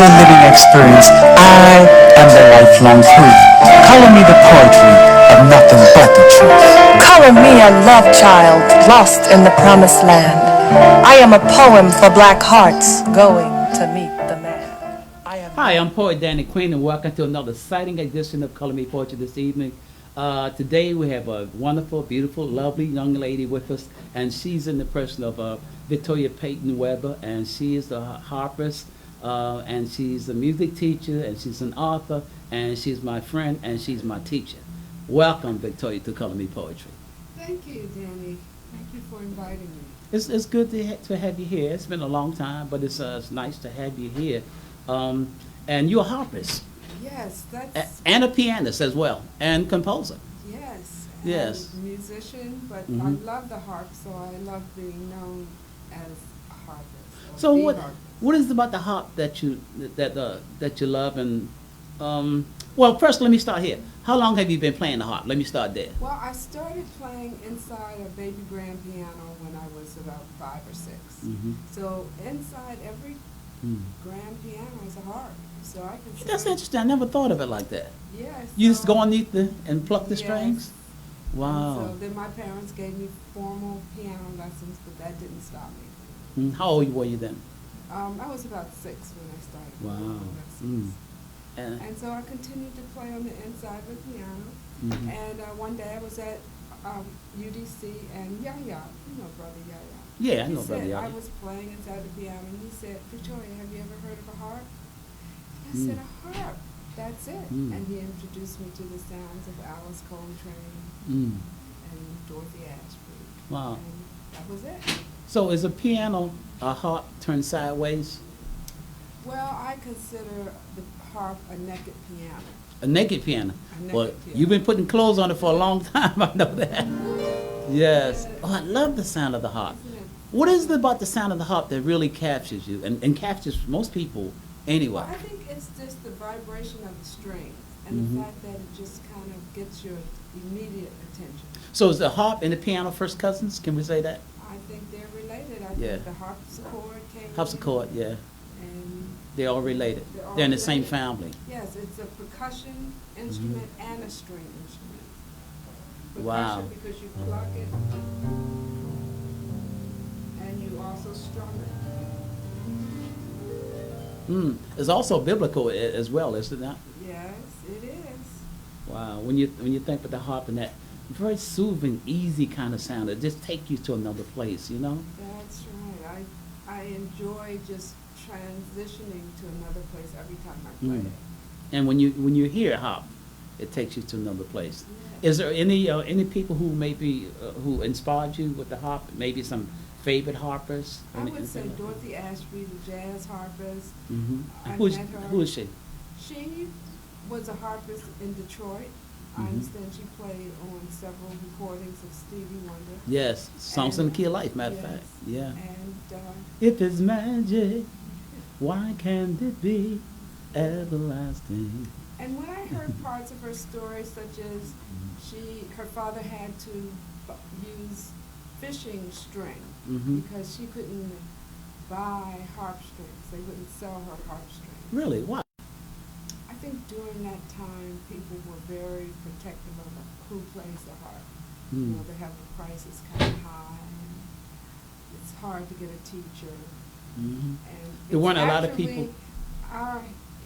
the living experience. I am the lifelong truth. Color me the poetry of nothing but the truth. Color me a love child lost in the promised land. I am a poem for black hearts going to meet the man. Hi, I'm poet Danny Queen, and welcome to another exciting edition of Color Me Poetry this evening. Today we have a wonderful, beautiful, lovely young lady with us, and she's in the person of Victoria Paytonwebber, and she is a harpist, and she's a music teacher, and she's an author, and she's my friend, and she's my teacher. Welcome, Victoria, to Color Me Poetry. Thank you, Danny. Thank you for inviting me. It's good to have you here. It's been a long time, but it's nice to have you here. And you're a harpist. Yes, that's... And a pianist as well, and composer. Yes. Yes. And musician, but I love the harp, so I love being known as a harpist. So what is it about the harp that you love? And well, first let me start here. How long have you been playing the harp? Let me start there. Well, I started playing inside a baby grand piano when I was about 5 or 6. So inside every grand piano is a harp. So I can. That's interesting. I never thought of it like that. Yes. You just go underneath and pluck the Yes. strings? Wow. And so then my parents gave me formal piano lessons, but that didn't stop me. How old were you then? I was about 6 when I started. Wow. Lessons. And And so I continued to play on the inside of the piano. And one day I was at UDC, and Yaya, you know Brother Yaya. yeah, I know Brother He said, Yaya. I was playing inside the piano, and he said, Victoria, have you ever heard of a harp? I said, a harp, that's it. And he introduced me to the sounds of Alice Coltrane and Dorothy Ashby. Wow. And that was it. So is a piano a harp turned sideways? Well, I consider the harp a naked piano. A naked piano. A naked Well, piano. you've been putting clothes on it for a long time. I know that. Yes. Oh, I love the sound of the harp. Isn't it? What is it about the sound of the harp that really captures you and captures most people anyway? Well, I think it's just the vibration of the strings and the fact that it just kind of gets your immediate attention. So is the harp and the piano first cousins? Can we say that? I think they're related. I Yeah. think the harpsichord came Harpsichord, yeah. and They're all related. They're all They're in the same related. family. yes, it's a percussion instrument and a string instrument. Percussion Wow. because you pluck it and you also strum it. It's also biblical as well, is it not? Yes, it is. Wow. When you think of the harp and that very soothing, easy kind of sound, it just takes you to another place, you know? That's right. I enjoy just transitioning to another place every time I play it. And when you hear harp, it takes you to another place. Yes. Is there any people who maybe who inspired you with the harp? Maybe some favorite harpers? I would say Dorothy Ashby, the jazz harpist. I Who is met her. who is she? She was a harpist in Detroit. I understand she played on several recordings of Stevie Wonder. Yes, Songs in the And, Key of Life. Matter of yes, fact, yeah. And If it's magic, why can't it be everlasting? and when I heard parts of her story, such as her father had to use fishing string because she couldn't buy harp strings. They wouldn't sell her harp strings. Really? Why? I think during that time, people were very protective of who plays the harp. You know, they have the prices kind of high. And it's hard to get a teacher. And There weren't a lot of actually, people. Our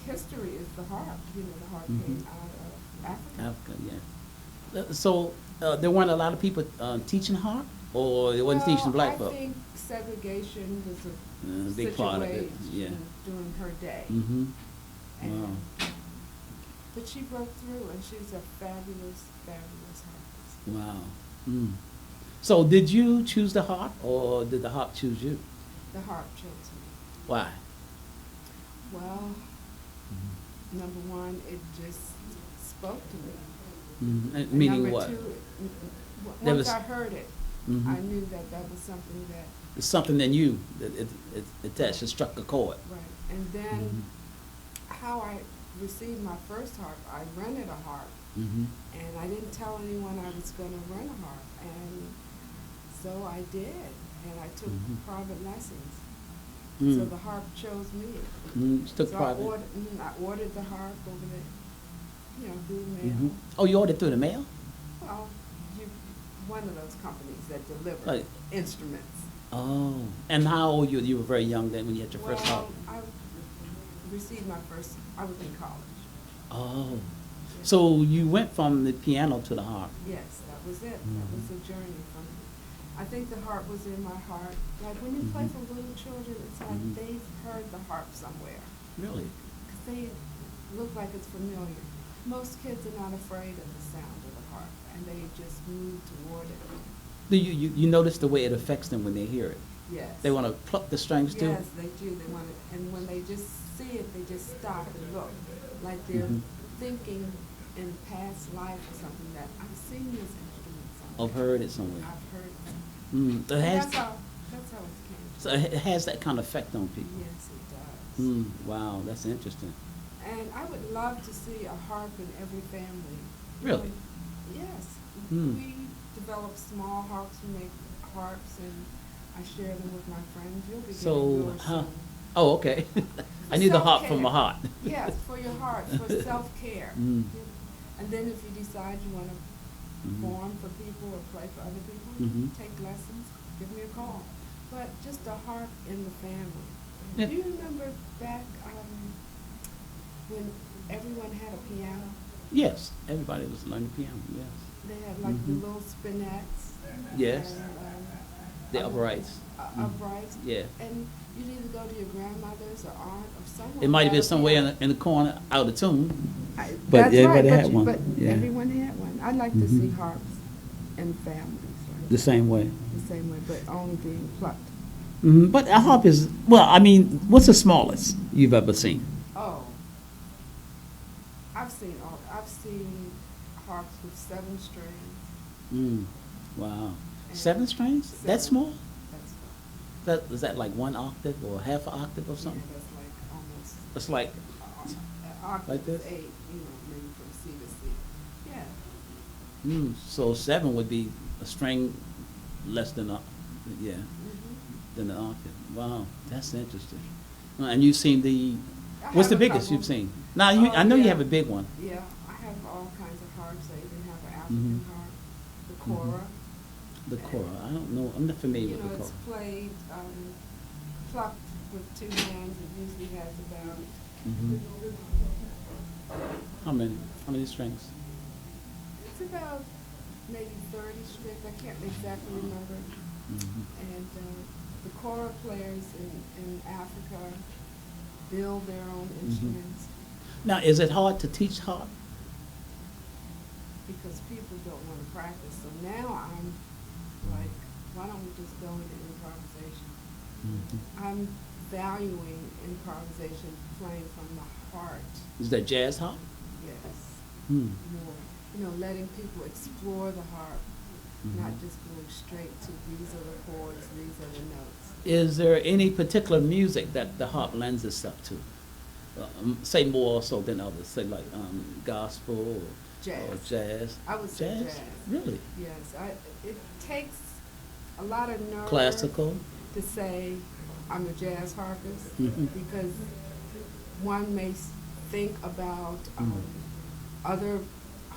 history is the harp. You know, the harp came out of Africa. Africa, yeah. So there weren't a lot of people teaching harp, or they wasn't teaching black I folk. think segregation was A big part of it, yeah. during her day. And- Wow. But she broke through, and she's a fabulous, fabulous harpist. Wow. So did you choose the harp, or did the harp choose you? The harp chose me. Why? Well, number one, it just spoke to me. And Meaning number what? two, There once was- I heard it, I knew that that was something that, It's something in you that it struck a chord. right. And then how I received my first harp, I rented a harp, and I didn't tell anyone I was going to rent a harp. And so I did, and I took private lessons. So Mm. the harp chose me. Took So private. I ordered the harp over there, through the mail. Oh, you ordered through the mail? Well, you, one of those companies that deliver Right. instruments. Oh, and how old you? You were very young then when you had your first harp. I received my first, I was in college. Oh, so you went from the piano to the harp. Yes, that was it. That was the journey from, I think the harp was in my heart. Like when you play for little children, it's like they've heard the harp somewhere. Really? Because they look like it's familiar. Most kids are not afraid of the sound of the harp, and they just move toward it. Do you notice the way it affects them when they hear it? Yes. They want to pluck the strings too? Yes, they do. They want it, and when they just see it, they just stop and look, like they're thinking in past life or something that I've seen this instrument somewhere. I've heard it somewhere. I've heard it. Mm. And It has, that's how it came. so it has that kind of effect on people. Yes, it does. Wow, that's interesting. And I would love to see a harp in every family. Really? Yes. Hmm. We develop small harps, we make harps, and I share them with my friends. You'll be getting So, yours how? soon. Oh, okay. I need the harp from my Self-care. heart. Yes, for your heart, for self-care. Mm. And then if you decide you want to perform for people or play for other people, Mhm. take lessons, give me a call. But just a harp in the family. Yeah. Do you remember back when everyone had a piano? Yes, everybody was learning piano. Yes. They had like the little spinets. Yes. And, The other- uprights. Uprights. Yeah. And you'd either go to your grandmother's or aunt or someone. It might have had been a somewhere piano. in the corner, out of tune. But But that's everybody right, had one. But Yeah. everyone had one. I'd like to see harps in families, right? The same way. The same way, but only being plucked. But a harp is, well, I mean, what's the smallest you've ever seen? Oh, I've seen harps with 7 strings. Wow. And 7 strings? That 7. small? That's Is that like 1 octave or half an octave or yeah, something? that's like almost It's like, an octave Like this? is 8, maybe from C to C. Yeah. so 7 would be a string less than yeah, than an octave. Wow, that's interesting. And you've seen I what's the have a biggest couple. you've seen? Now, Oh, I know you yeah. have a big one. Yeah, I have all kinds of harps. I even have an African harp, the kora. The kora. I don't know. I'm not familiar You with know, the it's kora. played, plucked with 2 hands. It usually has about, How many? How many strings? it's about maybe 30 strings. I can't exactly remember. And the kora players in Africa build their own instruments Now, is it hard to teach harp? because people don't want to practice. So now I'm like, why don't we just go into improvisation? I'm valuing improvisation, playing from the heart. Is that jazz harp? Yes. Hmm. More, letting people explore the harp, not just going straight to these are the chords, these are the notes. Is there any particular music that the harp lends itself to? Say more so than others. Say like gospel or jazz. I would say jazz. Really? Yes, it takes a lot of nerve Classical. to say I'm a jazz harpist Mhm. because one may think about other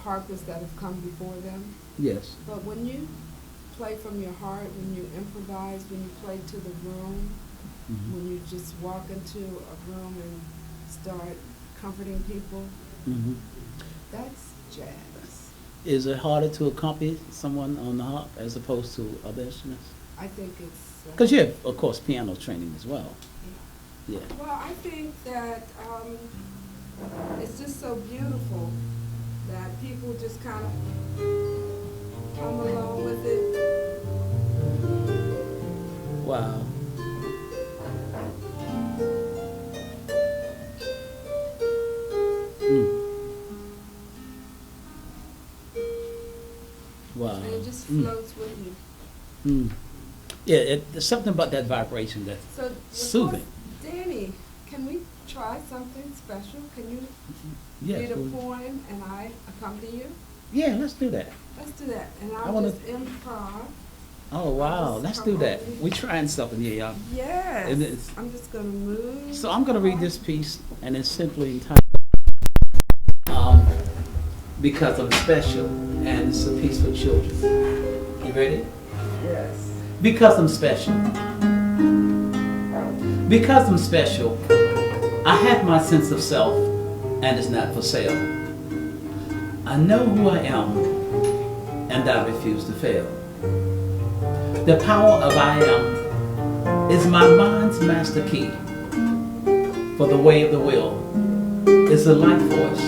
harpists that have come before them. Yes. But when you play from your heart, when you improvise, when you play to the room, when you just walk into a room and start comforting people, that's jazz. Is it harder to accompany someone on the harp as opposed to other instruments? I think it's... Because you have, of course, piano training as well. Yeah. Well, I think that it's just so beautiful that people just kind of come along with it. Wow. Wow. And it just floats with you. Yeah, there's something about that vibration that's So, soothing. Danny, can we try something special? Can you Yes. read a well, poem and I accompany you? yeah, let's do that. Let's do that. And I I'll wanna- just improv. Oh, wow. Just Let's come do that. on. We're trying something here, y'all. Yes. And it's- I'm just gonna move. So I'm going to read this piece, and it's simply entitled um, Because I'm Special, and it's a piece for children. You ready? Yes. Because I'm special. Because I'm special, I have my sense of self, and it's not for sale. I know who I am, and I refuse to fail. The power of I am is my mind's master key. For the way of the will is the life force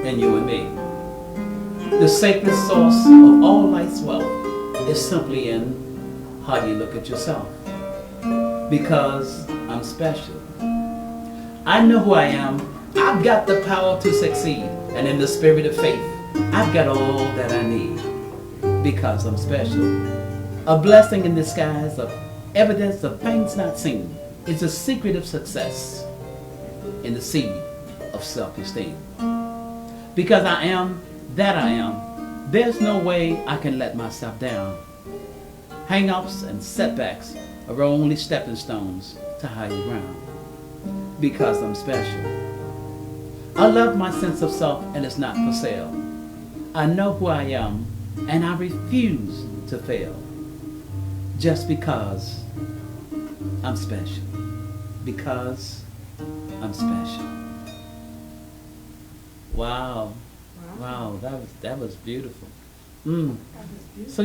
in you and me. The sacred source of all life's wealth is simply in how you look at yourself. Because I'm special. I know who I am. I've got the power to succeed. And in the spirit of faith, I've got all that I need. Because I'm special. A blessing in disguise of evidence of things not seen. It's a secret of success in the seed of self-esteem. Because I am that I am, there's no way I can let myself down. Hang-ups and setbacks are only stepping stones to higher ground. Because I'm special. I love my sense of self and it's not for sale. I know who I am and I refuse to fail. Just because I'm special. Because I'm special. Wow. Wow, that was beautiful. Mm. That was beautiful. So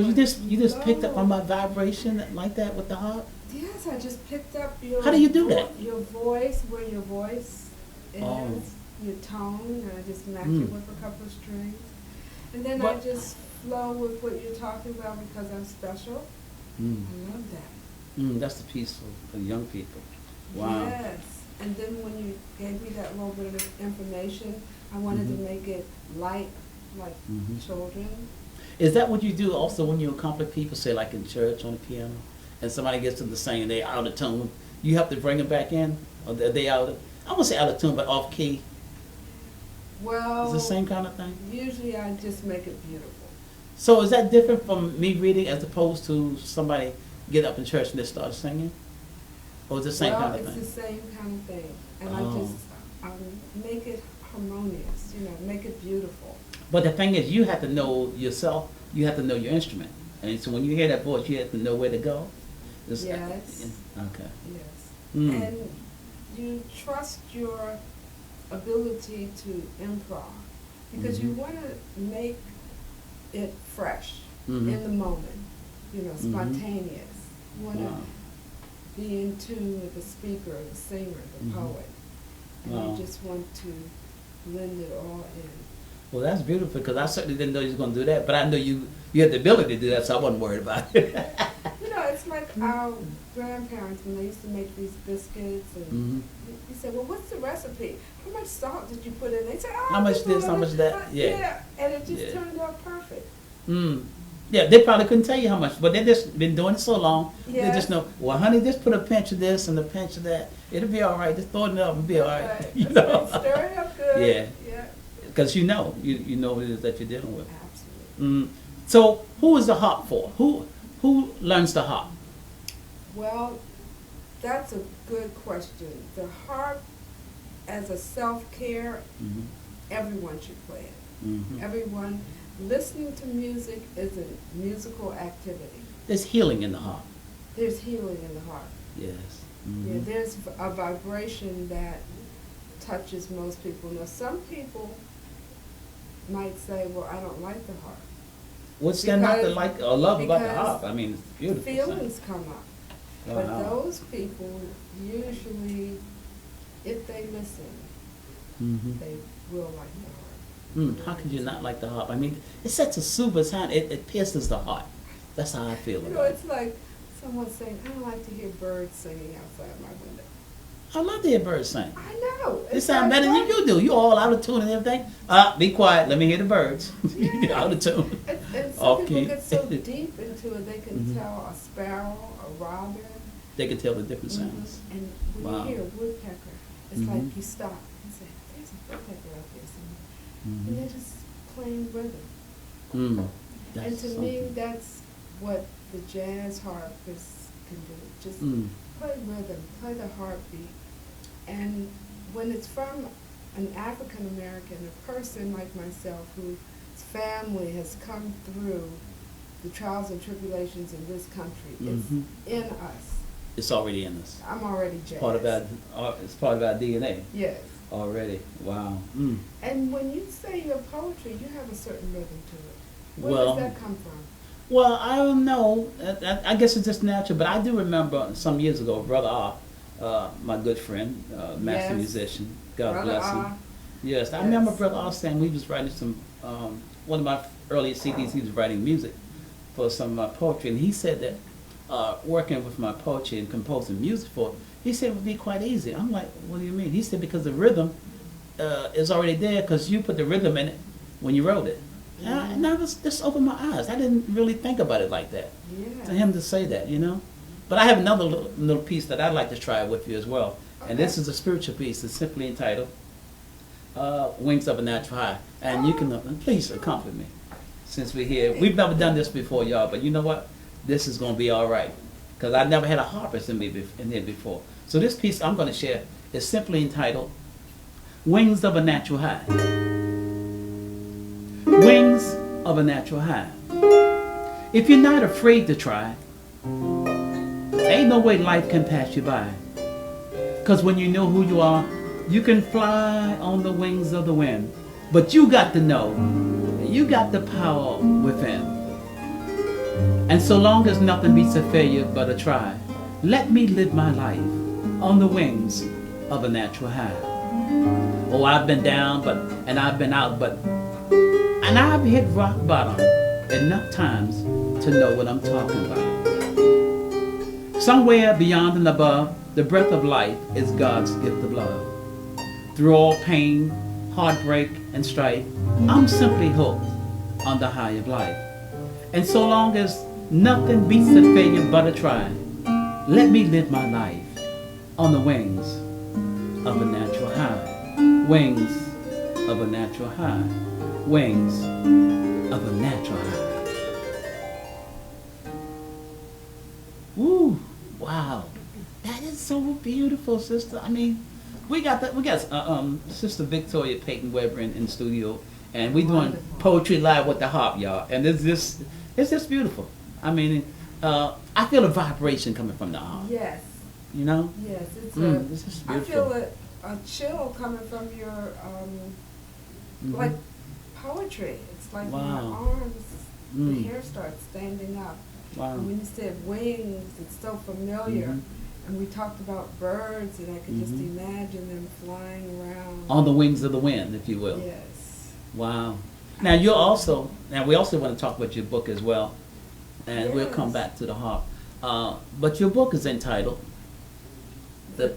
you just picked up on my vibration like that with the harp? Yes, I just picked up your. How do you do that? Your voice, where your voice is, Oh. your tone, and I just match Mm. it with a couple of strings, and then But- I just flow with what you're talking about because I'm special. Mm. I love that. That's the piece for the young people. Wow. Yes, and then when you gave me that little bit of information, I wanted Mhm. to make it light, like Mhm. children. Is that what you do also when you accomplish people, say like in church on the piano, and somebody gets to the singing, they out of tune, you have to bring them back in? Or they out of, I won't say out of tune, but off key? Well, It's the same kind of thing? usually I just make it beautiful. So is that different from me reading as opposed to somebody get up in church and they start singing? Or is it the same kind of Well, thing? it's the same kind of thing, and Oh. I just make it harmonious, make it beautiful. But the thing is, you have to know yourself, you have to know your instrument. And so when you hear that voice, you have to know where to go? Yes. Okay. Yes. Mm. And you trust your ability to improv because you Mhm. want to make it fresh Mhm. in the moment, spontaneous. You want to Wow. be in tune with the speaker, the singer, the Mhm. poet, and Wow. you just want to blend it all in. Well, that's beautiful because I certainly didn't know you was going to do that, but I know you had the ability to do that, so I wasn't worried about it. It's like our grandparents when they used to make these biscuits, and Mhm. you said, "Well, what's the recipe? How much salt did you put in?" They said, "Oh, How much just a this, how little much bit." that? Yeah. Yeah, and it just Yeah. turned out perfect. Mm. Yeah, they probably couldn't tell you how much, but they just been doing it so long. They Yes. just know, well, honey, just put a pinch of this and a pinch of that. It'll be all right. Just throw it up and be all right. Right. You That's know, right. Stir it up good. Yeah. Yeah. because you know what it is that you're dealing with. Absolutely. So, who is the harp for? Who learns the harp? Well, that's a good question. The harp, as a self-care, Mm-hmm. everyone should play it. Mm-hmm. Everyone, listening to music is a musical activity. There's healing in the harp. There's healing in the heart. Yes. Yeah, Mm-hmm. there's a vibration that touches most people. Now, some people might say, "Well, I don't like the harp." What's there not to Because- like or love about the because harp? I mean, it's beautiful. Feelings come up. But Wow. those people usually, if they listen, Mm-hmm. they will like the harp. How could you not like the harp? I mean, it's such a super sound. It pierces the heart. That's how I feel about it. It's like someone saying, "I don't like to hear birds singing outside my window." I love to hear birds sing. I know. They It's sound like better than right. you do. You all out of tune and everything. Be quiet. Let me hear the birds. You're out of tune. And some Off people key. get so deep into it, they can Mhm. tell a sparrow, a robin. They can tell the different sounds. And when Wow. you hear a woodpecker, it's Mhm. like you stop and say, "There's a woodpecker out there somewhere." And Mhm. they're just playing rhythm. Mm. And That's to me, something. that's what the jazz harpist can do. Just play rhythm, play the heartbeat. And when it's from an African American, a person like myself whose family has come through the trials and tribulations in this country, it's in us. It's already in us. I'm already jazz. It's part of our DNA. Yes. Already. Wow. And when you say your poetry, you have a certain rhythm to it. Where Well, does that come from? Well, I don't know. I guess it's just natural. But I do remember some years ago, Brother R, my good friend, master Yes. musician, God Brother bless him. R. Yes, I Yes. remember Brother R saying we was writing some, one of my earliest CDs, he was writing music for some of my poetry. And he said that working with my poetry and composing music for it, he said it would be quite easy. I'm like, what do you mean? He said because the rhythm is already there because you put the rhythm in it when you wrote it. And I was just opened my eyes. I didn't really think about it like that. Yeah. To him to say that, you know. But I have another little piece that I'd like to try with you as well. And this is a spiritual piece. It's simply entitled Wings of a Natural High. And you can, please accompany me since we're here. We've never done this before, y'all, but you know what? This is going to be all right. Because I've never had a harpist in here before. So this piece I'm going to share is simply entitled Wings of a Natural High. Wings of a natural high. If you're not afraid to try, ain't no way life can pass you by. Because when you know who you are, you can fly on the wings of the wind. But you got to know, you got the power within. And so long as nothing beats a failure but a try, let me live my life on the wings of a natural high. Oh, I've been down, and I've been out, and I've hit rock bottom enough times to know what I'm talking about. Somewhere beyond and above, the breath of life is God's gift of love. Through all pain, heartbreak, and strife, I'm simply hooked on the high of life. And so long as nothing beats the failure but a try, let me live my life on the wings of a natural high. Wings of a natural high. Wings of a natural high. Woo! Wow, that is so beautiful, sister. I mean, we got Sister Victoria Paytonwebber in studio, and we doing poetry live with the harp, y'all. And it's just beautiful. I mean, I feel a vibration coming from the harp. Yes. You know? Yes, It's just I beautiful. feel a chill coming from your like poetry. It's like Wow. my arms, the hair starts standing up. Wow. And when you said wings, it's so familiar. And we talked about birds, and I could just imagine them flying around. On the wings of the wind, if you will. Yes. Wow. Now we also want to talk about your book as well, and we'll come back to the harp. But your book is entitled The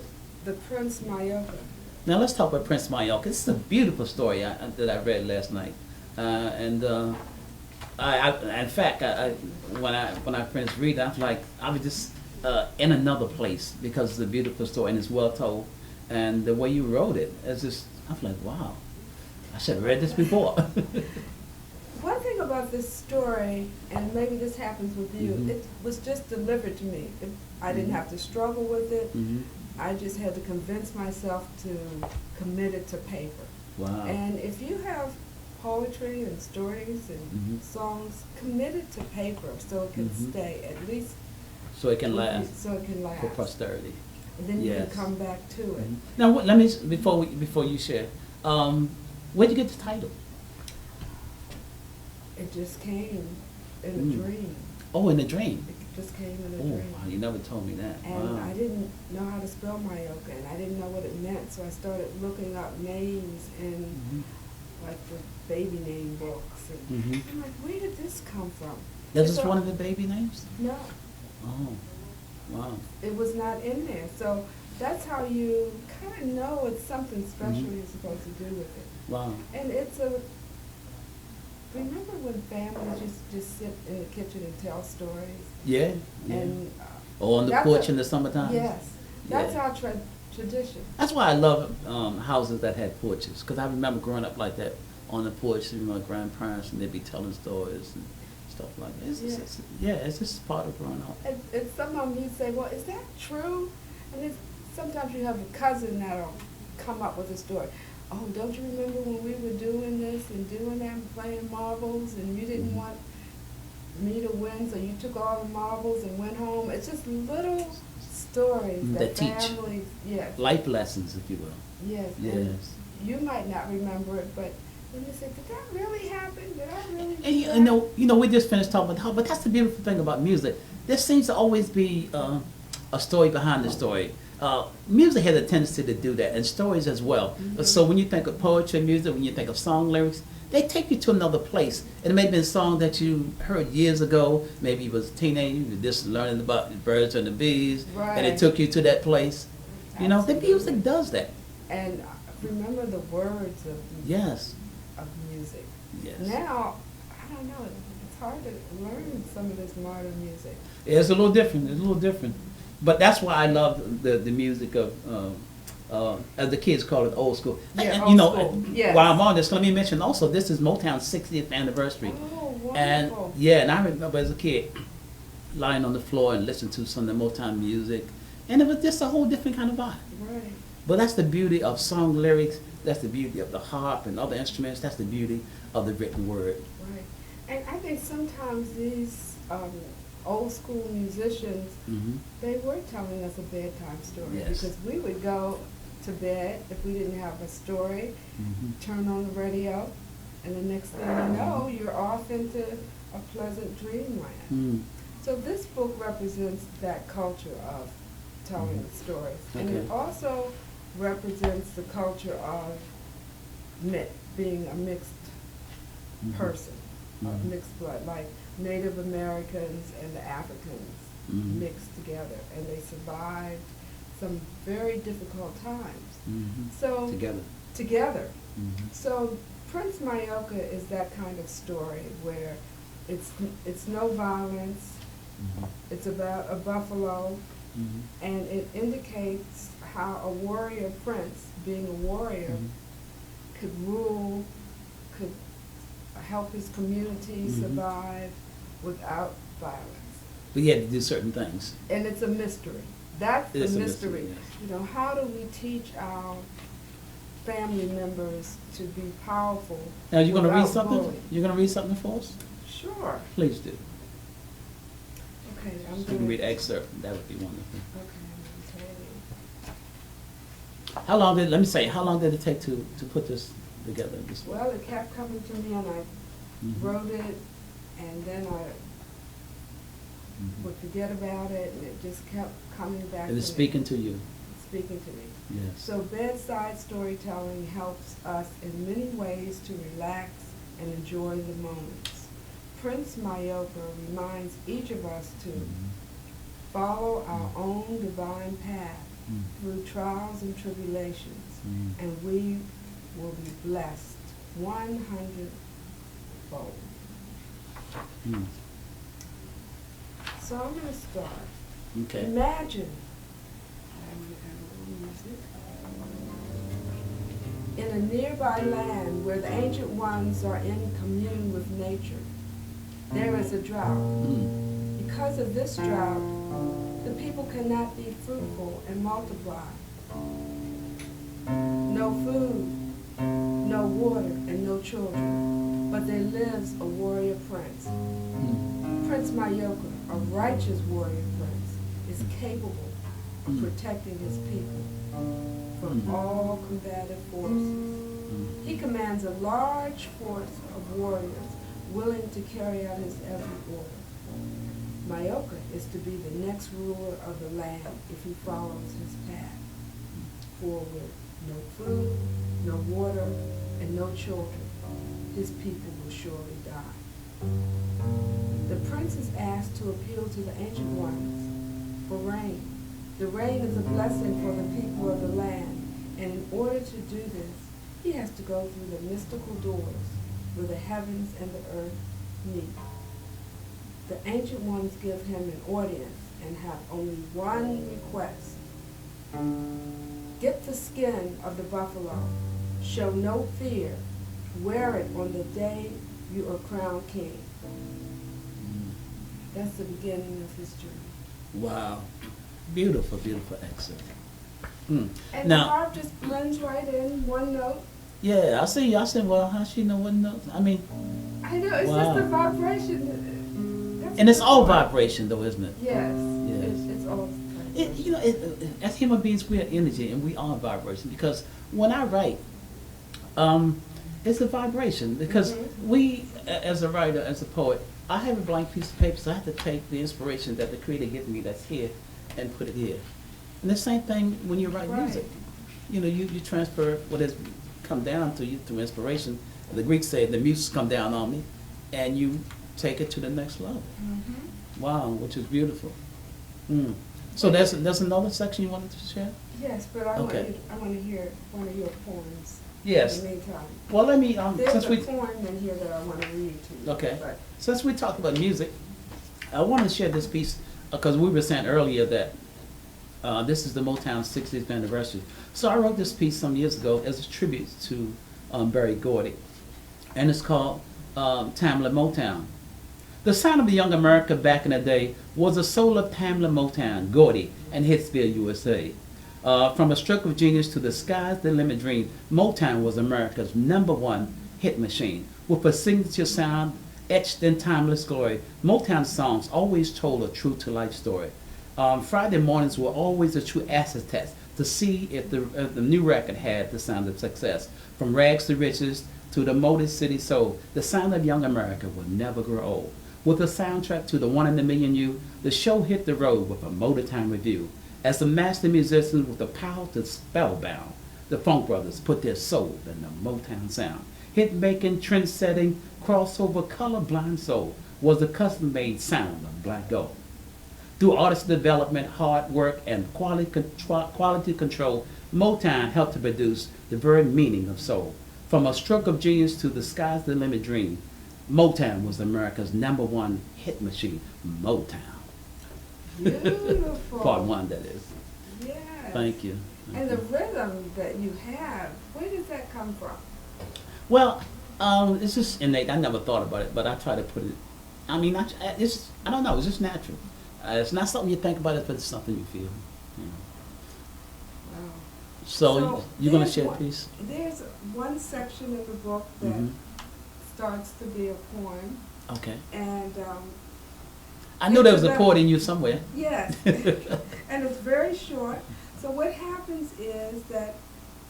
Prince Mayoka. Now let's talk about Prince Mayoka. This is a beautiful story that I read last night, and in fact, when I finished reading, I was just in another place because it's a beautiful story and it's well told, and the way you wrote it, it's just I'm like, wow, I should have read this before. One thing about this story, and maybe this happens with you, it was just delivered to me. I didn't have to struggle with it. I just had to convince myself to commit it to paper. Wow. And if you have poetry and stories and songs, commit it to paper so it can stay, at least so it can last. So it can last. For posterity. And then you can come back to it. Now, let me before you share, where'd you get the title? It just came in a dream. Oh, in a dream. It just came in a Oh, dream. wow, you never told me that. And Wow. I didn't know how to spell Mayoka, and I didn't know what it meant, so I started looking up names in like the baby name books. And I'm like, where did this come from? Is this one of the baby names? No, Oh, wow. it was not in there. So that's how you kind of know it's something special you're supposed to do with it. Wow. And remember when families used to just sit in the kitchen and tell stories? Yeah. And Or on the that's porch in the summertime? yes, that's Yeah. our tradition. That's why I love houses that had porches, because I remember growing up like that on the porch with my grandparents, and they'd be telling stories. And stuff like that. Yeah. It's just part of growing up. And some of them you say, well, is that true? And it's, sometimes you have a cousin that'll come up with a story. Oh, don't you remember when we were doing this and doing that and playing marbles and you didn't want me to win, so you took all the marbles and went home? It's just little stories that teach. families, yes. Life lessons, if you will. Yes. Yes. And you might not remember it, but then you say, did that really happen? Did I really do And that? we just finished talking about how, but that's the beautiful thing about music. There seems to always be a story behind the story. Music has a tendency to do that, and stories as well. Mhm. So when you think of poetry, music, when you think of song lyrics, they take you to another place. It may have been a song that you heard years ago. Maybe you was a teenager, you were just learning about the birds and the bees, and Right. it took you to that place. You know, the music does that. And remember the words of Yes. music. Yes. Now, I don't know, it's hard to learn some of this modern music. It's a little different. It's a little different. But that's why I love the music of, as the kids call it, old school. Yeah, And, old school. Yes. While I'm on this, let me mention also, this is Motown's 60th anniversary. Oh, And wonderful. yeah, and I remember as a kid lying on the floor and listening to some of the Motown music, and it was just a whole different kind of vibe. Right. But that's the beauty of song lyrics. That's the beauty of the harp and other instruments. That's the beauty of the written word. Right. And I think sometimes these old school musicians, Mm-hmm. they were telling us a bedtime story. Yes. Because we would go to bed if we didn't have a story, Mm-hmm. turn on the radio, and the next thing you know, you're off into a pleasant dreamland. Mm. So this book represents that culture of telling the stories. And it Okay. also represents the culture of being a mixed Mhm. person, Mhm. of mixed blood, like Native Americans and the Africans Mhm. mixed together, and they survived some very difficult times. Mm-hmm. So Together. together. Mm-hmm. So Prince Mayoka is that kind of story where it's no violence, Mm-hmm. it's about a buffalo, Mm-hmm. and it indicates how a warrior prince, being a warrior, Mm-hmm. could rule, could help his community Mhm. survive without violence. But you had to do certain things. And it's a mystery. That's the It's a mystery. mystery, yes. You know, how do we teach our family members to be powerful Now, you're going to read without something? bullying? You're going to read something for us? Sure. Please do. Okay, I'm You going can read excerpt. That would be wonderful. Okay, I'm okay. How long did it take to put this together? This way? Well, it kept coming to me, and I Mhm. wrote it, and then I Mhm. would forget about it, and it just kept coming back It is to me. speaking to you. Speaking to me. Yes. So bedside storytelling helps us in many ways to relax and enjoy the moments. Prince Mayoka reminds each of us to Mhm. follow our own divine path Mm. through trials and tribulations, Mm. and we will be blessed 100-fold. Mm. So I'm going to start. Okay. Imagine in a nearby land where the ancient ones are in commune with nature, there is a drought. Mm. Because of this drought, the people cannot be fruitful and multiply. No food, no water, and no children, but there lives a warrior prince. Mm. Prince Mayoka, a righteous warrior prince, is capable of Mm. protecting his people from Mm. all combative forces. Mm. He commands a large force of warriors willing to carry out his every order. Mayoka is to be the next ruler of the land if he follows his path. For with no food, no water, and no children, his people will surely die. The prince is asked to appeal to the ancient ones for rain. The rain is a blessing for the people of the land, and in order to do this, he has to go through the mystical doors where the heavens and the earth meet. The ancient ones give him an audience and have only one request. Get the skin of the buffalo. Show no fear. Wear it on the day you are crowned king. That's the beginning of his journey. Wow. Beautiful, beautiful excerpt. Mm. And the Now, harp just blends right in, one note. yeah, I see. I said, well, how she know what notes? I mean, I know, it's wow. just the vibration. That's and it's the all point. vibration, though, isn't it? Yes, Yes. it's all vibration. You know, as human beings, we are energy, and we are vibration. Because when I write, it's a vibration. Because we, as a writer, as a poet, I have a blank piece of paper, so I have to take the inspiration that the Creator gives me that's here and put it here. And the same thing when you write Right. music. You know, you transfer what has come down to you through inspiration. The Greeks say the muse come down on me, and you take it to the next level. Wow, which is beautiful. Mm. So there's another section you wanted to share? Yes, but I Okay. want to hear one of your poems. Yes. In the meantime. Well, let me, There's since a we, poem in here that I want to read to you. okay, But since we talked about music, I want to share this piece because we were saying earlier that this is the Motown 60th anniversary. So I wrote this piece some years ago as a tribute to Berry Gordy, and it's called Tamla Motown. The sound of young America back in the day was the soul of Tamla Motown, Gordy, and Hitsville, USA. From a stroke of genius to the sky's the limit dream, Motown was America's #1 hit machine. With a signature sound etched in timeless glory, Motown songs always told a true-to-life story. Friday mornings were always a true acid test to see if the new record had the sound of success. From rags to riches to the Motor City Soul, the sound of young America will never grow old. With a soundtrack to the One in a Million You, the show hit the road with a Motortown review. As the master musicians with the power to spellbound, the Funk Brothers put their soul in the Motown sound. Hit-making, trend-setting, crossover, colorblind soul was the custom-made sound of Black Gold. Through artist development, hard work, and quality control, Motown helped to produce the very meaning of soul. From a stroke of genius to the sky's the limit dream, Motown was America's #1 hit machine. Motown. beautiful. Part 1, that is. Yes. Thank you. And the rhythm that you have, where does that come from? Well, it's just innate. I never thought about it, but I try to put it. I mean, I don't know. It's just natural. It's not something you think about, but it's something you feel. You know. Wow. So you're gonna there's share a one- piece? There's one section in the book that Mhm. starts to be a poem, Okay. and I knew there was a poet in you somewhere. yes, and it's very short. So what happens is that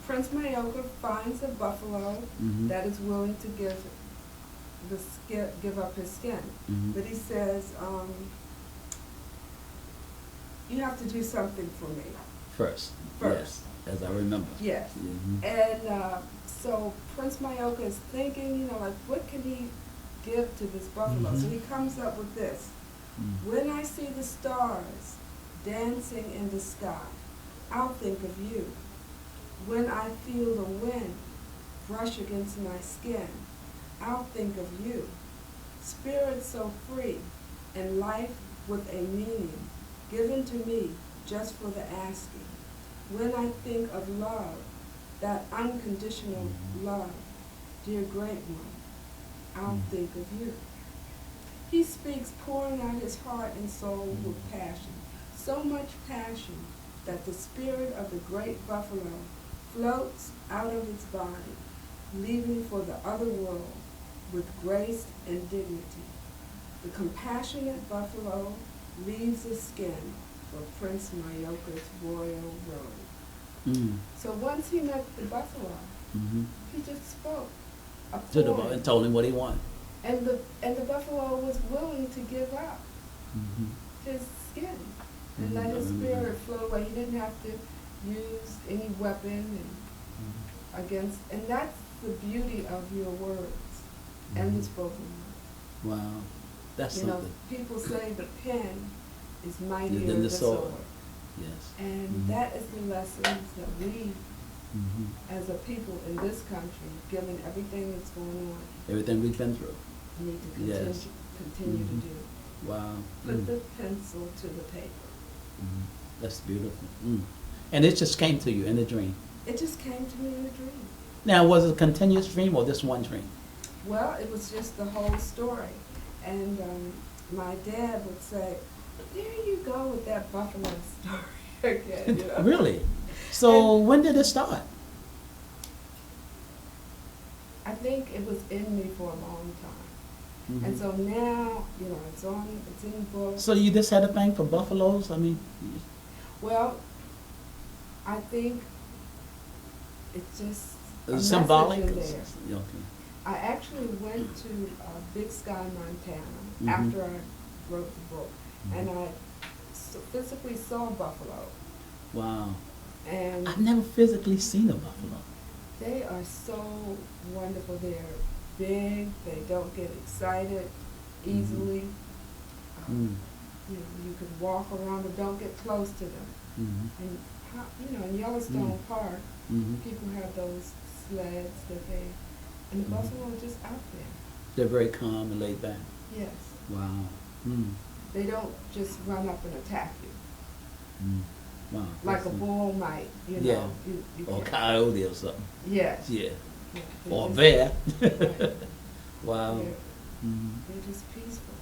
Prince Mayoka finds a buffalo Mhm. that is willing to give up his skin, Mhm. but he says, you have to do something for me. First. First. Yes, as I remember. Yes. Mhm. And so Prince Mayoka is thinking, like, what can he give to this buffalo? So Mhm. he comes up with this. Mm. When I see the stars dancing in the sky, I'll think of you. When I feel the wind brush against my skin, I'll think of you. Spirit so free and life with a meaning given to me just for the asking. When I think of love, that unconditional love, dear great one, I'll think of you. He speaks pouring out his heart and soul with passion, so much passion that the spirit of the great buffalo floats out of its body, leaving for the other world with grace and dignity. The compassionate buffalo leaves his skin for Prince Mayoka's royal robe. Mm. So once he met the buffalo, Mhm. he just spoke a To the poem. and told him what he wanted. And the buffalo was willing to give up Mhm. his skin and let his Mhm. spirit float away. He didn't have to use any weapon Mhm. and that's the beauty of your words and the Mhm. spoken word. Wow, that's You know, something. people say the pen is Yeah, mightier than than the the sword. sword. Yes. And Mhm. that is the lessons that we, Mhm. as a people in this country, given everything that's going on, Everything we've been through. need to continue Mhm. to do. Wow. Put Mm. the pencil to the paper. Mhm. That's beautiful. Mm. And it just came to you in a dream. It just came to me in a dream. Now, was it a continuous dream or this one dream? Well, it was just the whole story. And my dad would say, "There you go with that buffalo story again." You know? Really? So when did it start? I think it was in me for a long time. And so now, it's in books. So you just had a thing for buffaloes? I mean, Well, I think it's just a message symbolic? in there. Okay. I actually went to Big Sky, Montana Mhm. after I wrote the book, and I physically saw buffalo, Wow. and I've never physically seen a buffalo. they are so wonderful. They're big. They don't get excited easily. Mm. You can walk around, but don't get close to them. Mm-hmm. And in Yellowstone Park, Mm-hmm. people have those sleds and the buffalo are just out there. They're very calm and laid back. Yes, Wow. Mm. they don't just run up and attack you Mm. Wow. like a That's- bull might. Yeah. You Or can't- coyote or something. Yes. Yeah. Yeah, Or a they're bear. Right. Wow. They're, Mm. they're just peaceful.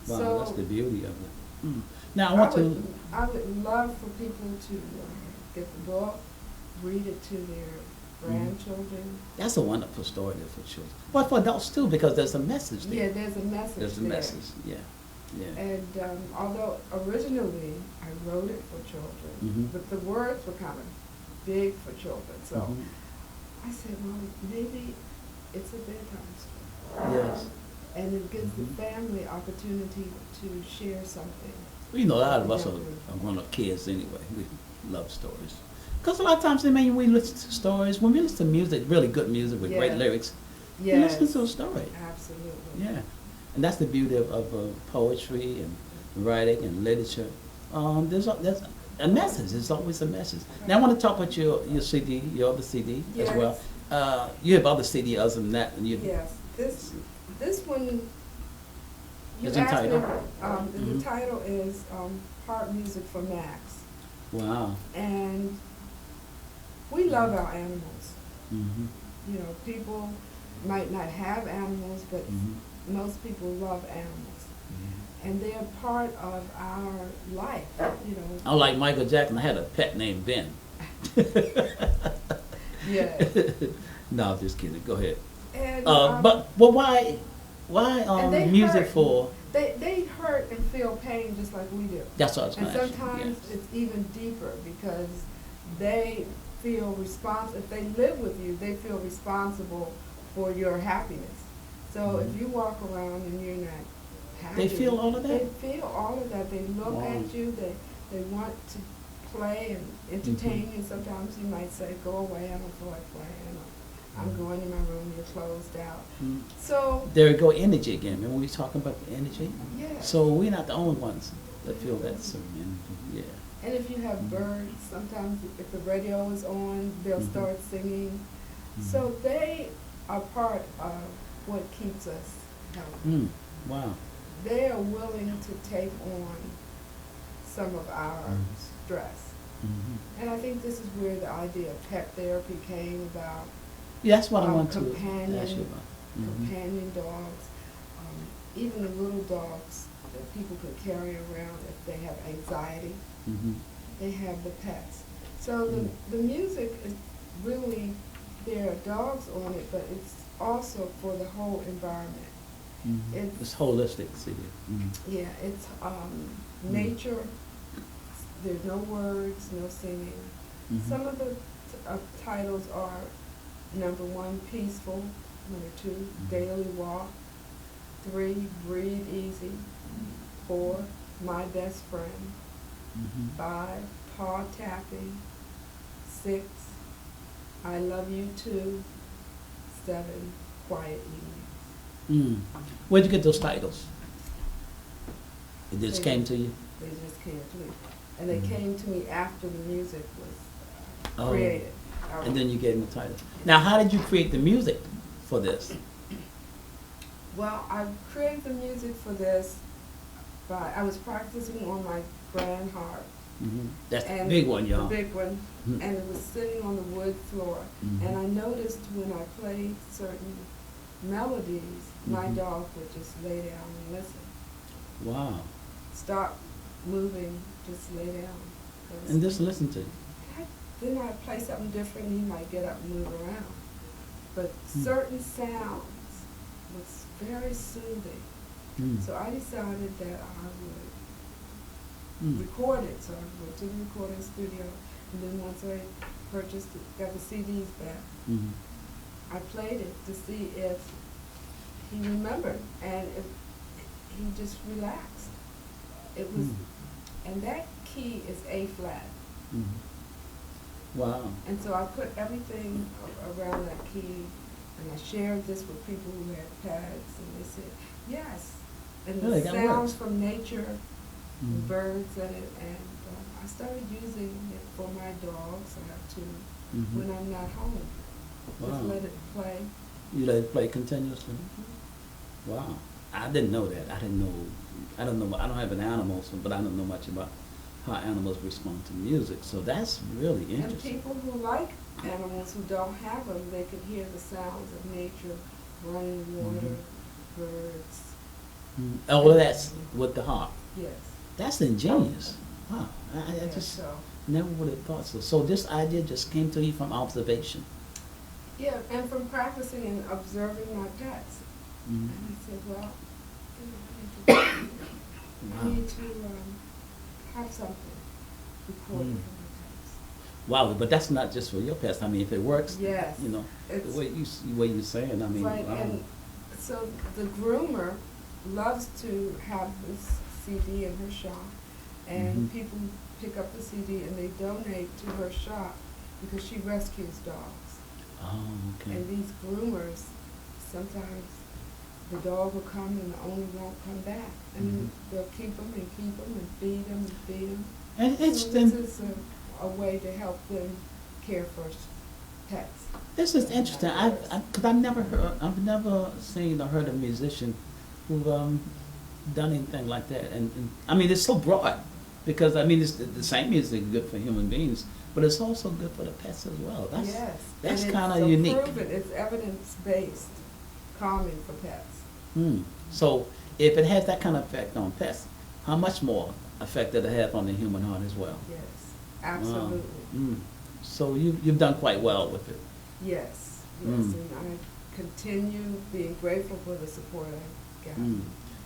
Wow, So that's the beauty of it. Mm. Now I want to. I would love for people to get the book, read it to their grandchildren. That's a wonderful story there for children. Well, for adults too, because there's a message there. Yeah, there's a message There's a there. message. Yeah. Yeah. And although originally I wrote it for children, Mhm. but the words were kind of big for children, so Mhm. I said, well, maybe it's a bedtime story. Yes. And it gives Mhm. the family opportunity to share something. Well, a lot of us are grown-up kids anyway. We love stories. Because a lot of times, I mean, we listen to stories. When we listen to music, really good music with great Yes. lyrics, we Yes, listen to a story. absolutely. Yeah. And that's the beauty of poetry and writing and literature. There's a message. There's always a message. Now, I want to talk about your CD, your other CD as Yes. well. You have other CD other than that. And you, Yes, this one, you It's asked me, entitled? the Mhm. title is Heart Music for Max. Wow. And we love our animals. Mm-hmm. People might not have animals, but Mm-hmm. most people love animals. And they're part of our life, Unlike Michael Jackson, I had a pet named Ben. Yeah. No, I'm just kidding. Go ahead. And, But why and they music hurt. for? They hurt and feel pain just like we do. That's what I was And going to ask you. sometimes Yes. it's even deeper because they feel responsible. If they live with you, they feel responsible for your happiness. So if you walk around and you're not happy, They feel all of that? They feel all of that. They look Wow. at you. They want to play and entertain you. Sometimes you might say, "Go away. I don't feel like playing." Or, "I'm going in my room. You're closed out." Mm. So There we go, energy again. Remember we were talking about the energy? yeah. So we're not the only ones that feel that certain energy. Yeah. And if you have birds, sometimes if the radio is on, they'll Mhm. start singing. Mhm. So they are part of what keeps us healthy. Mm. Wow. They are willing to take on some of our Mhm. stress. Mm-hmm. And I think this is where the idea of pet therapy came about. Yeah, that's what I want to companion- ask you about. Mhm. Companion dogs, even the little dogs that people could carry around if they have anxiety. Mhm. They have the pets. So Mm. the music is really, there are dogs on it, but it's also for the whole environment. Mhm. It's- It's holistic, see. Mhm. Yeah, it's nature. There's no words, no singing. Mhm. Some of the titles are number 1, peaceful. Number 2, daily walk. 3, breathe easy. 4, my best friend. Mhm. 5, paw tapping. 6, I love you too. 7, quiet evening. Mm. Where'd you get those titles? It just They- came to you? They just came to me. And they Mhm. came to me after the music was Oh. created. And then you gave them the title. Now, how did you create the music for this? Well, I created the music for this I was practicing on my grand harp. Mm-hmm. That's the And big one, y'all. The big one, Mhm. and it was sitting on the wood floor. Mhm. And I noticed when I played certain melodies, my Mhm. dog would just lay down and listen. Wow. Stop moving, just lay down. 'Cause And just listen to it. then I play something different, and he might get up and move around. But certain sounds was very soothing. Mm. So I decided that I would Mm. record it. So I went to the recording studio, and then once I purchased it, got the CDs back, Mm. I played it to see if he remembered, and he just relaxed. It was, and that key is A flat. Mm. Wow. And so I put everything around that key, and I shared this with people who had pads, and they said, yes. And Really, the that sounds works. from nature, the Mm. birds in it, and I started using it for my dogs. I have two Mhm. when I'm not home. Just Wow. let it play. You let it play continuously? Wow. I didn't know that. I don't know. I don't have an animal, but I don't know much about how animals respond to music. So that's really And interesting. people who like animals who don't have them, they can hear the sounds of nature, running water, birds. Mm. Oh, well, that's with the harp. Yes. That's ingenious. Wow. I Yeah, just so. never would have thought so. So this idea just came to you from observation. Yeah, and from practicing and observing my pets. Mm. And I said, well, you know, I Wow. need to have something recorded Mm. for my pets. Wow, but that's not just for your pets. I mean, if it works, Yes. you know, the It's- way you're saying, I mean, Right, wow. and so the groomer loves to have this CD in her shop, and Mhm. people pick up the CD and they donate to her shop because she rescues dogs. Oh, okay. And these groomers, sometimes the dog will come and the owner won't come back. And they'll keep them and keep them and feed them and feed them. And So it's this is a way to help them care for pets. this is interesting. Because I've never seen or heard a musician who've done anything like that. And I mean, it's so broad because I mean, it's the same music is good for human beings, but it's also good for the pets as well. Yes. That's And kind of unique. It's proven, it's evidence-based calming for pets. So if it has that kind of effect on pets, how much more effect did it have on the human heart as well? Yes, Wow. absolutely. So you've done quite well with it. Yes, yes, Mm. and I continue being grateful for the support I got.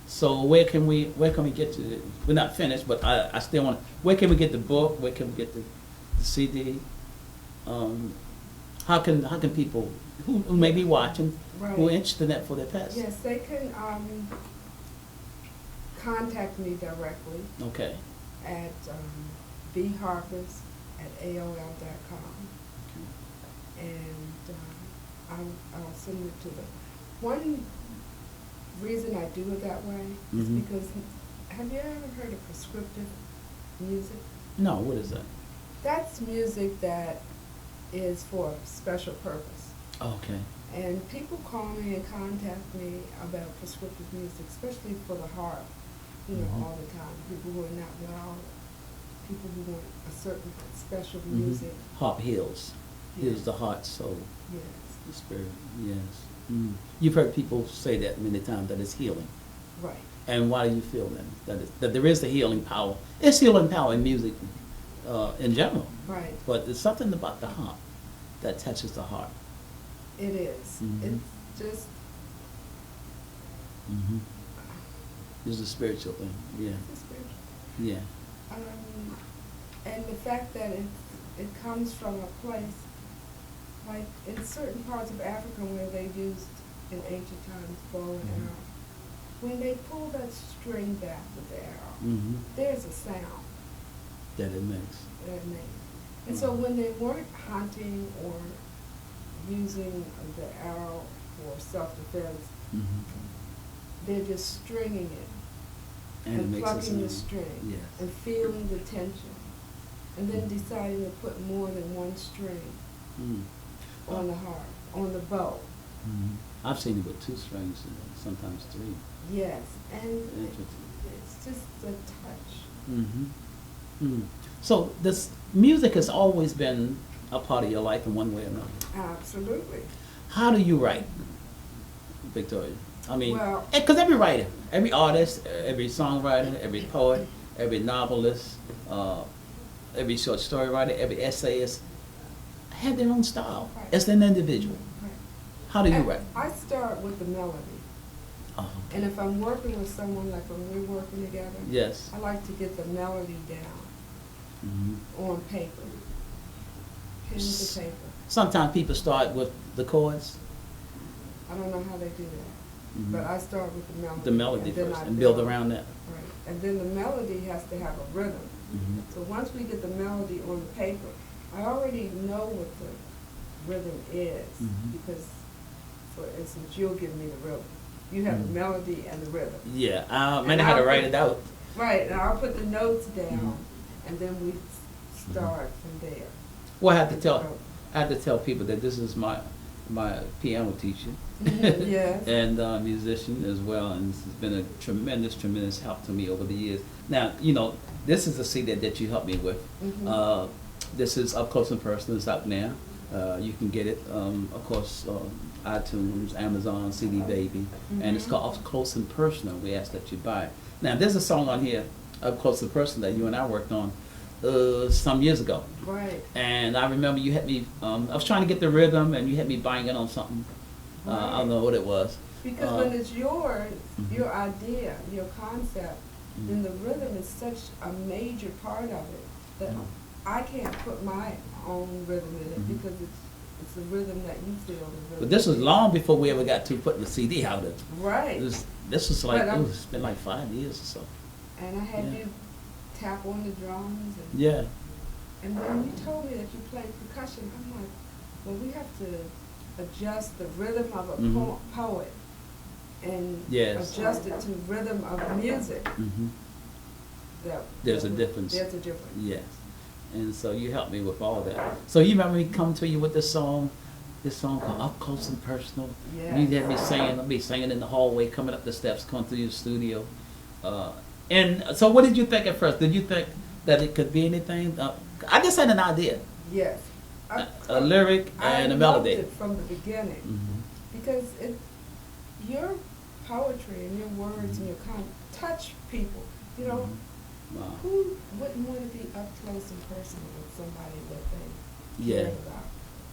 So where can we get to it? We're not finished, but I still want. Where can we get the book? Where can we get the CD? How can people who may be watching who are Right. interested in that for their pets? Yes, they can contact me directly Okay. at bharpers@aol.com, and I'll send it to them. One reason I do it that way is Mhm. because, have you ever heard of prescriptive music? No, what is that? That's music that is for a special purpose. Okay. And people call me and contact me about prescriptive music, especially for the heart, Mhm. all the time. People who are not well, people who want a certain special Mhm. music. Heart heals Yes. the heart, soul, Yes. the spirit. Yes. You've heard people say that many times that it's healing. Right. And why do you feel that there is the healing power? It's healing power in music in general, Right. but there's something about the heart that touches the heart. It is. Mhm. It's just, It's a spiritual thing. Yeah, it's spiritual. yeah. And the fact that it comes from a place, like in certain parts of Africa where they used in ancient times bow and arrow, when they pull that string back with the arrow, there's a sound That it makes. that it makes. And so when they weren't hunting or using the arrow for self-defense, they're just stringing it And it and makes a plucking the sound. string Yes. and feeling the tension, and then deciding to put more than one string on the harp, on the bow. I've seen it with 2 strings and sometimes 3. Yes, and Interesting. it's just the touch. So this music has always been a part of your life in one way or another. Absolutely. How do you write, Victoria? I mean, Well- because every writer, every artist, every songwriter, every poet, every novelist, every short story writer, every essayist have their own style. Right. It's an individual. Right. How do you write? I start with the melody. Oh, And if I'm working with someone, like when we're working together, yes. I like to get the melody down on paper, pen to paper. Sometimes people start with the chords, I don't know how they do that, but I start with the melody. the melody then first, I and build around that. Right, and then the melody has to have a rhythm. So once we get the melody on the paper, I already know what the rhythm is, because, for instance, you'll give me the rhythm. You have the melody and the rhythm. Yeah, I might have to write it out. Right, and I'll put the notes down, and then we start from there. Well, I have to tell people that this is my piano teacher. Yes. And musician as well, and this has been a tremendous help to me over the years. Now, you know, this is a CD that you helped me with. This is Up Close and Personal. It's out now. You can get it, of course, iTunes, Amazon, CD Baby, and it's called Up Close and Personal. We ask that you buy it. Now, there's a song on here, Up Close and Personal, that you and I worked on some years ago. Right. And I remember you had me, I was trying to get the rhythm, and you had me banging on something. I don't know what it was. Because when it's yours, your idea, your concept, then the rhythm is such a major part of it that I can't put my own rhythm in it because it's the rhythm that you feel. The rhythm. But this was long before we ever got to putting the CD out. Right. This was like, it's been like 5 years or so. And I had you tap on the drums. And, Yeah. and when you told me that you played percussion, I'm like, well, we have to adjust the rhythm of a poet and adjust it to rhythm of music. There's a difference. There's a difference. Yes. And so you helped me with all that. So you remember me coming to you with this song called Up Close and Personal. Yeah. You had me singing in the hallway, coming up the steps, coming through your studio. And so what did you think at first? Did you think that it could be anything? I just had an idea. Yes. A lyric and a melody. I loved it from the beginning because your poetry and your words and your touch people. You know, who wouldn't want to be up close and personal with somebody that they care about?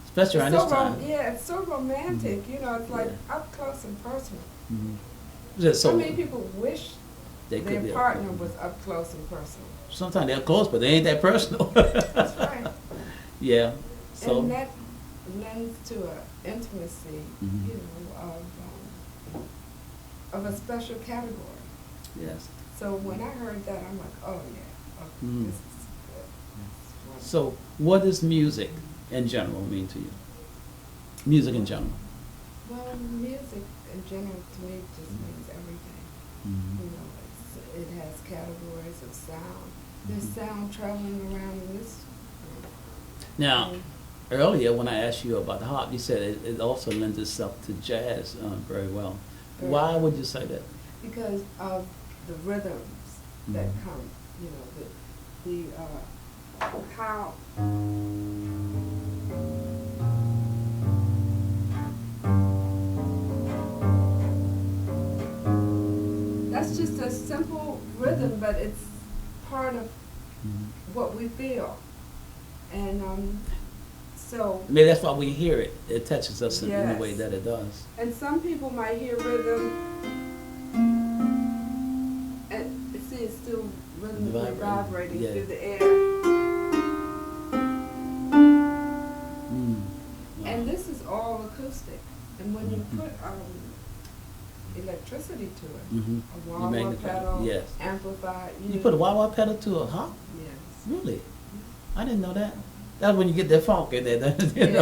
Especially around this time. Yeah, it's so romantic. You know, it's like up close and personal. So how many people wish their partner was up close and personal? Sometimes they're close, but they ain't that personal. That's right. Yeah. So. And that lends to an intimacy, you know, of a special category. Yes. So when I heard that, I'm like, oh yeah, this is good. So what does music in general mean to you? Music in general. Well, music in general to me just means everything. You know, it has categories of sound. There's sound traveling around in this room. Now, earlier when I asked you about the harp, you said it also lends itself to jazz very well. Why would you say that? Because of the rhythms that come, you know, how that's just a simple rhythm, but it's part of what we feel. And so maybe that's why we hear it. It touches us in the way that it does. And some people might hear rhythm and see it's still rhythmically vibrating through the air. And this is all acoustic. And when you put electricity to it, a wah-wah pedal, amplified. You put a wah-wah pedal to a harp? Yes. Really? I didn't know that. That's when you get that funk in there. You get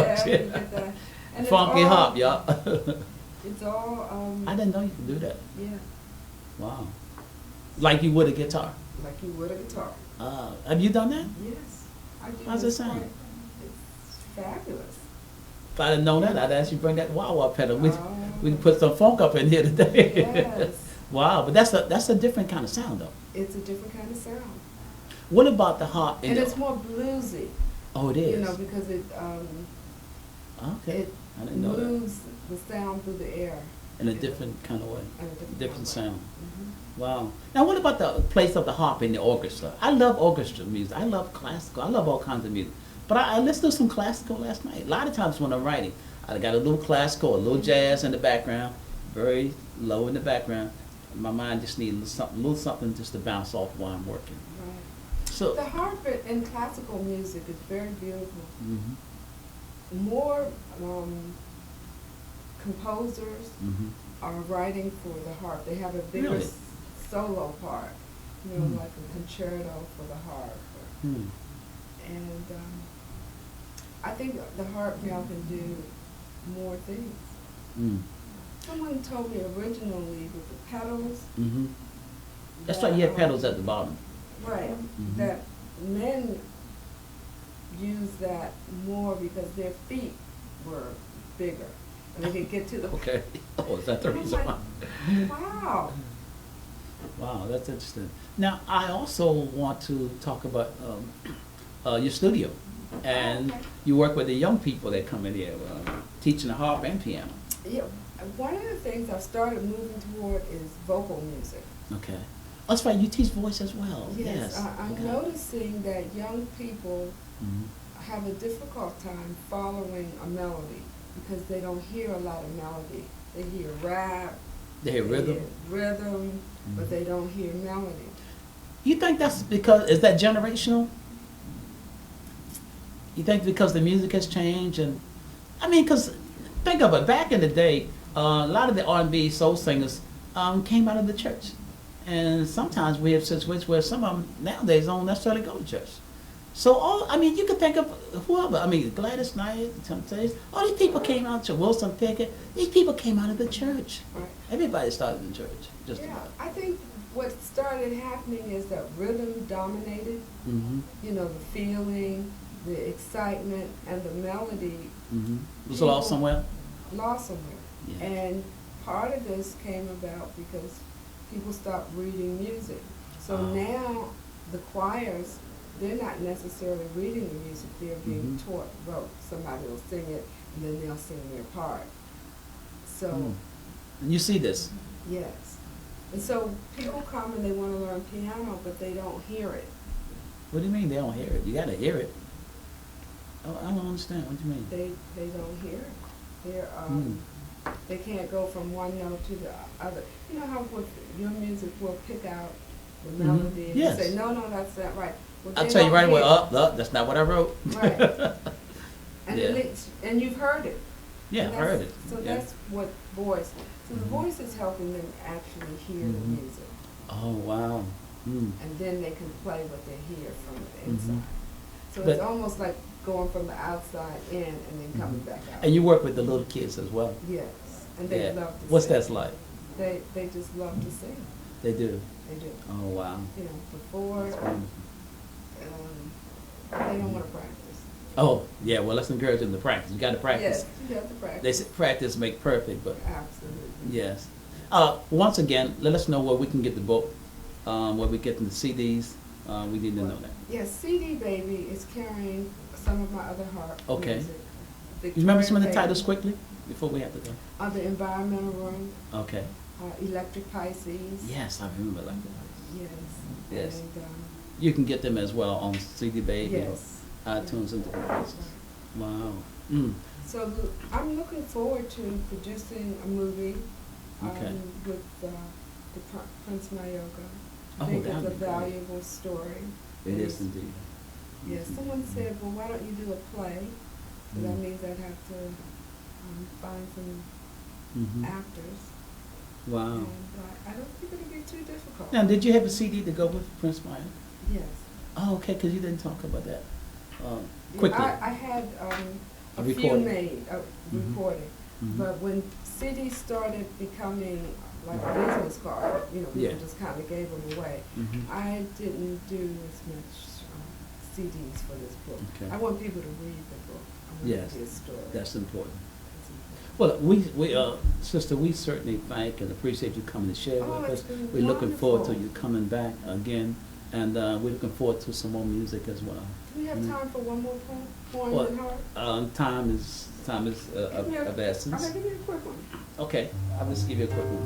that. And funky harp, y'all. It's all. I didn't know you could do that. Yeah. Wow. Like you would a guitar. Like you would a guitar. Have you done that? Yes. I do. How's it sound? It's fabulous. If I'd have known that, I'd ask you to bring that wah-wah pedal. We can put some funk up in here today. Yes. Wow, but that's a different kind of sound, though. It's a different kind of sound. What about the harp? And it's more bluesy. Oh, it is. You know, because it okay. it I didn't know moves the sound through the air. in a different kind of way, And a different different kind of sound. way. Wow. Now, what about the place of the harp in the orchestra? I love orchestra music. I love classical. I love all kinds of music. But I listened to some classical last night. A lot of times when I'm writing, I got a little classical, a little jazz in the background, very low in the background. My mind just needs a little something just to bounce off while I'm working. Right. So, The harp in classical music is very beautiful. mhm, More composers mhm. are writing for the harp. They have a bigger Really? solo part, you know, Hmm. like a concerto for the harp. Hmm. And I think the harp now can do more things. Mm. Someone told me originally with the pedals. Mhm. That's why you have pedals at the bottom. Right. Mhm. That men use that more because their feet were bigger. And they could get to the. Okay. Oh, is that the And I'm reason like, why? wow. Wow, that's interesting. Now, I also want to talk about your studio, and Okay. you work with the young people that come in here, teaching the harp and piano. Yeah. One of the things I've started moving toward is vocal music. Okay. Oh, that's right. You teach voice as well. Yes, I'm Okay. noticing that young people Mhm. have a difficult time following a melody because they don't hear a lot of melody. They hear rap, They hear rhythm. rhythm, but Mhm. they don't hear melody. You think that's because is that generational? You think because the music has changed, and I mean, because think of it. Back in the day, a lot of the R&B soul singers came out of the church, and sometimes we have situations where some of them nowadays don't necessarily go to church. So I mean, you could think of whoever. I mean, Gladys Knight, Temptations. All these people came out to Wilson Pickett. These people came out of the church. Right. Everybody started in church, just Yeah, about. I think what started happening is that rhythm dominated, Mm-hmm. you know, the feeling, the excitement, and the melody Mm-hmm. Was it lost somewhere? lost somewhere. Yeah. And part of this came about because people stopped reading music. So Oh. now the choirs, they're not necessarily reading the music, they're being Mhm. taught rote. Somebody will sing it and then they'll sing their part. So, Mm. And you see this. yes. And so people come and they want to learn piano, but they don't hear it. What do you mean they don't hear it? You got to hear it. Oh, I don't understand. What do you mean? They don't hear it. They're, Mm. they can't go from one note to the other. You know how with your music will pick out the Mhm. melody and Yes. you say, no, that's not right. Well, I'll they tell you don't right away. hear it. That's not what I wrote. Right. And, Yeah. and you've heard it. Yeah, And I heard that's- it. So Yeah. that's what voice. So the Mhm. voice is helping them actually hear Mhm. the music, Oh wow. Mm. and then they can play what they hear from the Mhm. inside. So But- it's almost like going from the outside in and then coming Mhm. back out. And you work with the little kids as well. Yes, and they Yeah. love to What's sing. that like? They just love to sing. They do. They do. Oh wow. You know, before That's wonderful. they don't want to practice. Oh yeah. Well, let's encourage them to practice. You got to practice. Yes, you have to practice. They say practice make perfect, but Absolutely. yes. Once again, let us know where we can get the book, where we get the CDs. We need to know that. Yes, CD Baby is carrying some of my other harp Okay. music. You remember some of the Victoria titles Baby, quickly before we have to go? The Environmental Room, Okay. Electric Pisces. Yes, I remember like that. Yes. Yes. And, You can get them as well on CD Baby, yes. iTunes, and different places. Wow. Mm. So I'm looking forward to producing a movie Okay. with Prince Mayoga. Oh, I think that'd it's a be great. valuable story. It is indeed. Yes, someone said, well, why don't you do a play? So that Mm. means I'd have to find some Mhm. actors. Wow. And I don't think it'll be too difficult. Now, did you have a CD to go with Prince Maya? Yes. Oh, okay, because you didn't talk about that. Yeah, Quickly. I had A a few recording. made, Mhm. recording. Mhm. But when CDs started becoming like a business card, you know, people Yeah. just kind of gave them away. Mhm. I didn't do as much CDs for this book. Okay. I want people to read the book. I want Yes, it to be a story. that's important. That's important. Well, sister, we certainly thank and appreciate you coming to share Oh, with it's us. been We're looking forward to wonderful. you coming back again, and we're looking forward to some more music as well. we have time for one more poem Well, in heart? time is of essence. Okay, give me a quick one. Okay, I'll just give you a quick one.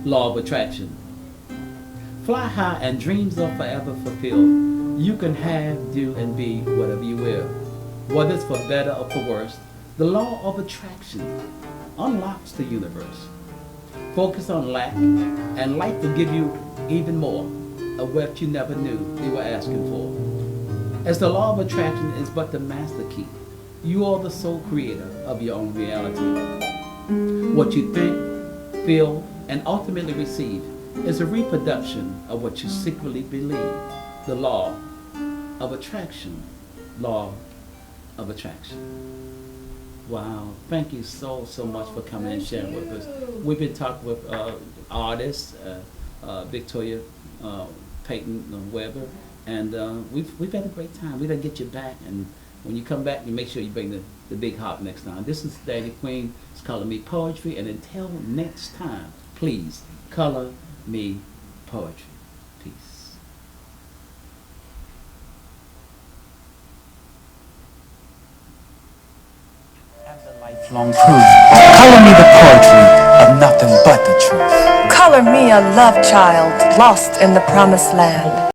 Law of attraction. Fly high and dreams are forever fulfilled. You can have, do, and be whatever you will. Whether it's for better or for worse, the law of attraction unlocks the universe. Focus on lack, and life will give you even more of what you never knew you were asking for. As the law of attraction is but the master key, you are the sole creator of your own reality. What you think, feel, and ultimately receive is a reproduction of what you secretly believe. The law of attraction. Law of attraction. Wow. Thank you so much for coming and sharing with us. We've been talking with artists, Victoria Paytonwebber, and we've had a great time. We're going to get you back, and when you come back, you make sure you bring the big hop next time. This is Danny Queen. It's Color Me Poetry, and until next time, please color me poetry. Peace. And the lifelong proof. Color me the poetry of nothing but the truth. Color me a love child lost in the promised land.